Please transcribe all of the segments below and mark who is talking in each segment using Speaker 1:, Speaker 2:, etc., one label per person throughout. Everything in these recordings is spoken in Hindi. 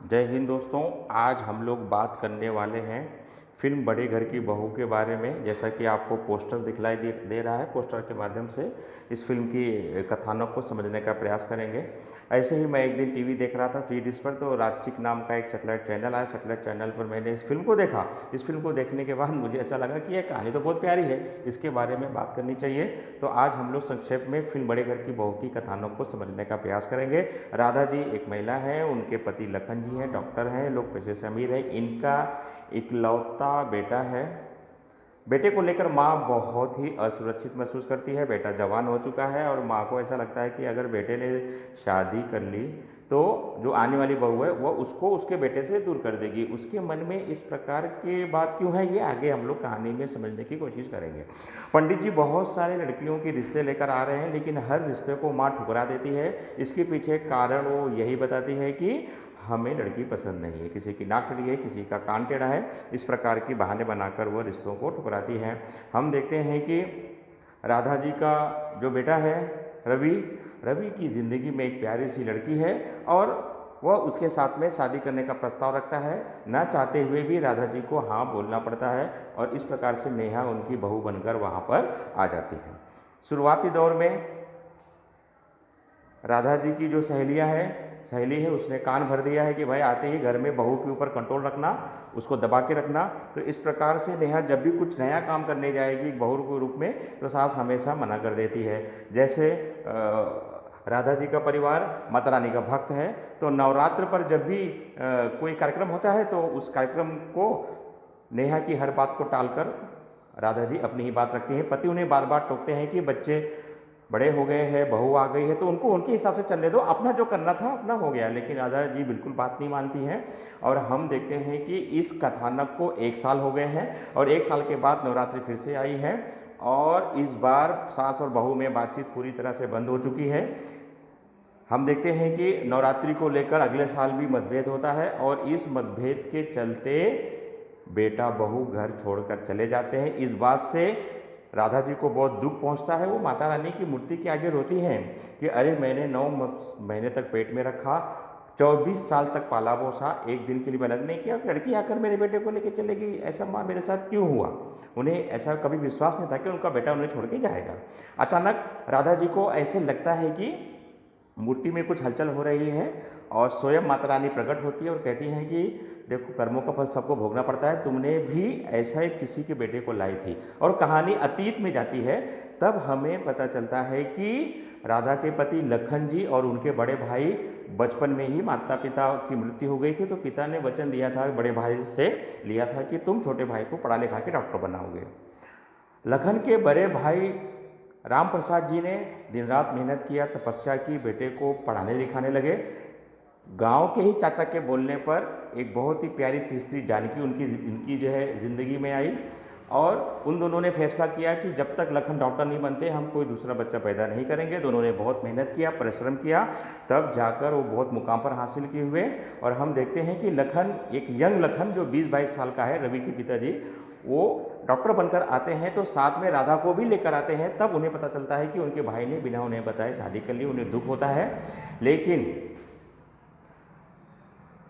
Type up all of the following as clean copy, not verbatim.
Speaker 1: जय हिंद दोस्तों। आज हम लोग बात करने वाले हैं फिल्म बड़े घर की बहू के बारे में। जैसा कि आपको पोस्टर दिखलाई दे रहा है, पोस्टर के माध्यम से इस फिल्म की कथानक को समझने का प्रयास करेंगे। ऐसे ही मैं एक दिन टीवी देख रहा था फ्री डिश पर, तो राजचिक नाम का एक सेटेलाइट चैनल आया। सेटेलाइट चैनल पर मैंने इस फिल्म को देखा। इस फिल्म को देखने के बाद मुझे ऐसा लगा कि यह कहानी तो बहुत प्यारी है, इसके बारे में बात करनी चाहिए। तो आज हम लोग संक्षेप में फिल्म बड़े घर की बहू की कथानक को समझने का प्रयास करेंगे। राधा जी एक महिला है, उनके पति लखन जी हैं, डॉक्टर हैं, लोग पैसे से अमीर हैं। इनका इकलौता बेटा है। बेटे को लेकर माँ बहुत ही असुरक्षित महसूस करती है। बेटा जवान हो चुका है और माँ को ऐसा लगता है कि अगर बेटे ने शादी कर ली तो जो आने वाली बहू है वह उसको उसके बेटे से दूर कर देगी। उसके मन में इस प्रकार की बात क्यों है, ये आगे हम लोग कहानी में समझने की कोशिश करेंगे। पंडित जी बहुत सारे लड़कियों के रिश्ते लेकर आ रहे हैं, लेकिन हर रिश्ते को माँ ठुकरा देती है। इसके पीछे कारण वो यही बताती है कि हमें लड़की पसंद नहीं है, किसी की नाक टेढ़ी है, किसी का कान टेढ़ा है। इस प्रकार की बहाने बनाकर वह रिश्तों को ठुकराती है। हम देखते हैं कि राधा जी का जो बेटा है रवि, रवि की ज़िंदगी में एक प्यारी सी लड़की है और वह उसके साथ में शादी करने का प्रस्ताव रखता है। ना चाहते हुए भी राधा जी को हाँ बोलना पड़ता है और इस प्रकार से नेहा उनकी बहू बनकर वहाँ पर आ जाती है। शुरुआती दौर में राधा जी की जो सहेली है, उसने कान भर दिया है कि भाई आते ही घर में बहू के ऊपर कंट्रोल रखना, उसको दबा के रखना। तो इस प्रकार से नेहा जब भी कुछ नया काम करने जाएगी एक बहू के रूप में, तो सास हमेशा मना कर देती है। जैसे राधा जी का परिवार माता रानी का भक्त है, तो नवरात्र पर जब भी कोई कार्यक्रम होता है तो उस कार्यक्रम को नेहा की हर बात को टालकर राधा जी अपनी ही बात रखती हैं। पति उन्हें बार बार टोकते हैं कि बच्चे बड़े हो गए हैं, बहू आ गई है, तो उनको उनके हिसाब से चलने दो, अपना जो करना था अपना हो गया। लेकिन राधा जी बिल्कुल बात नहीं मानती हैं। और हम देखते हैं कि इस कथानक को 1 साल हो गए हैं और 1 साल के बाद नवरात्रि फिर से आई है और इस बार सास और बहू में बातचीत पूरी तरह से बंद हो चुकी है। हम देखते हैं कि नवरात्रि को लेकर अगले साल भी मतभेद होता है और इस मतभेद के चलते बेटा बहू घर छोड़कर चले जाते हैं। इस बात से राधा जी को बहुत दुख पहुंचता है। वो माता रानी की मूर्ति के आगे रोती हैं कि अरे मैंने 9 महीने तक पेट में रखा, 24 साल तक पाला पोसा, एक दिन के लिए अलग नहीं किया, लड़की आकर मेरे बेटे को लेकर चले गई। ऐसा माँ मेरे साथ क्यों हुआ? उन्हें ऐसा कभी विश्वास नहीं था कि उनका बेटा उन्हें छोड़ के जाएगा। अचानक राधा जी को ऐसे लगता है कि मूर्ति में कुछ हलचल हो रही है और स्वयं माता रानी प्रकट होती है और कहती हैं कि देखो, कर्मों का फल सबको भोगना पड़ता है, तुमने भी ऐसा ही किसी के बेटे को लाई थी। और कहानी अतीत में जाती है। तब हमें पता चलता है कि राधा के पति लखन जी और उनके बड़े भाई बचपन में ही माता पिता की मृत्यु हो गई थी, तो पिता ने वचन दिया था, बड़े भाई से लिया था कि तुम छोटे भाई को पढ़ा लिखा के डॉक्टर बनाओगे। लखन के बड़े भाई राम प्रसाद जी ने दिन रात मेहनत किया, तपस्या की, बेटे को पढ़ाने लिखाने लगे। गांव के ही चाचा के बोलने पर एक बहुत ही प्यारी सी स्त्री जानकी उनकी जो है ज़िंदगी में आई और उन दोनों ने फैसला किया कि जब तक लखन डॉक्टर नहीं बनते हम कोई दूसरा बच्चा पैदा नहीं करेंगे। दोनों ने बहुत मेहनत किया, परिश्रम किया, तब जाकर वो बहुत मुकाम पर हासिल किए हुए। और हम देखते हैं कि लखन, एक यंग लखन जो 20-22 साल का है, रवि के पिताजी, वो डॉक्टर बनकर आते हैं तो साथ में राधा को भी लेकर आते हैं। तब उन्हें पता चलता है कि उनके भाई ने बिना उन्हें बताए शादी कर ली। उन्हें दुख होता है।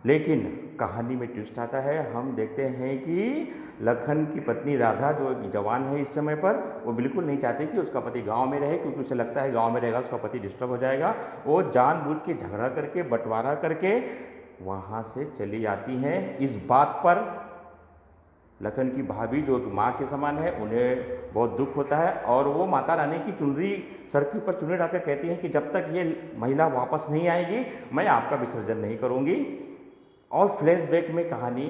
Speaker 1: लेकिन कहानी में ट्विस्ट आता है। हम देखते हैं कि लखन की पत्नी राधा जो जवान है इस समय पर, वो बिल्कुल नहीं चाहती कि उसका पति गांव में रहे, क्योंकि उसे लगता है गांव में रहेगा उसका पति डिस्टर्ब हो जाएगा। वो जानबूझ के झगड़ा करके, बंटवारा करके वहाँ से चली आती हैं। इस बात पर लखन की भाभी जो माँ के समान है, उन्हें बहुत दुख होता है और वो माता रानी की चुनरी, सर के ऊपर चुनरी डालकर कहती हैं कि जब तक ये महिला वापस नहीं आएगी मैं आपका विसर्जन नहीं करूँगी। और फ्लैशबैक में कहानी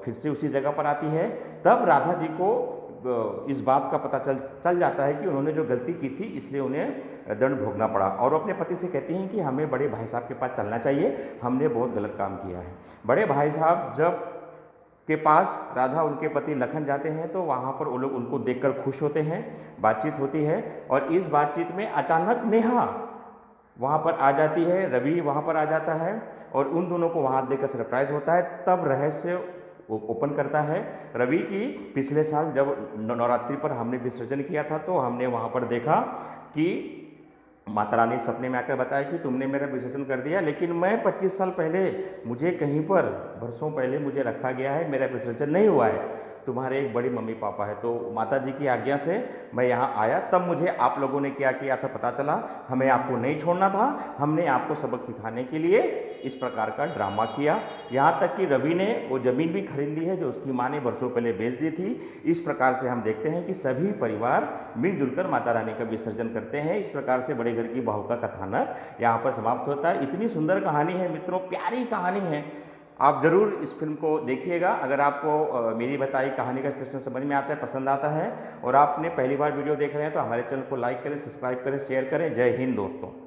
Speaker 1: फिर से उसी जगह पर आती है। तब राधा जी को इस बात का पता चल जाता है कि उन्होंने जो गलती की थी इसलिए उन्हें दंड भोगना पड़ा और अपने पति से कहती हैं कि हमें बड़े भाई साहब के पास चलना चाहिए, हमने बहुत गलत काम किया है। बड़े भाई साहब जब के पास राधा उनके पति लखन जाते हैं तो वहाँ पर वो लोग उनको देखकर खुश होते हैं, बातचीत होती है और इस बातचीत में अचानक नेहा वहाँ पर आ जाती है, रवि वहाँ पर आ जाता है और उन दोनों को वहाँ देखकर सरप्राइज होता है। तब रहस्य ओपन करता है रवि की पिछले साल जब नवरात्रि पर हमने विसर्जन किया था तो हमने वहाँ पर देखा कि माता रानी सपने में आकर बताया कि तुमने मेरा विसर्जन कर दिया, लेकिन मैं 25 साल पहले, मुझे कहीं पर वर्षों पहले मुझे रखा गया है, मेरा विसर्जन नहीं हुआ है। तुम्हारे एक बड़ी मम्मी पापा है। तो माता जी की आज्ञा से मैं यहाँ आया, तब मुझे आप लोगों ने क्या किया था पता चला। हमें आपको नहीं छोड़ना था, हमने आपको सबक सिखाने के लिए इस प्रकार का ड्रामा किया। यहाँ तक कि रवि ने वो ज़मीन भी खरीद ली है जो उसकी माँ ने वर्षों पहले बेच दी थी। इस प्रकार से हम देखते हैं कि सभी परिवार मिलजुल कर माता रानी का विसर्जन करते हैं। इस प्रकार से बड़े घर की बहू का कथानक यहाँ पर समाप्त होता है। इतनी सुंदर कहानी है मित्रों, प्यारी कहानी है। आप ज़रूर इस फिल्म को देखिएगा। अगर आपको मेरी बताई कहानी का प्रश्न समझ में आता है, पसंद आता है, और आपने पहली बार वीडियो देख रहे हैं तो हमारे चैनल को लाइक करें, सब्सक्राइब करें, शेयर करें। जय हिंद दोस्तों।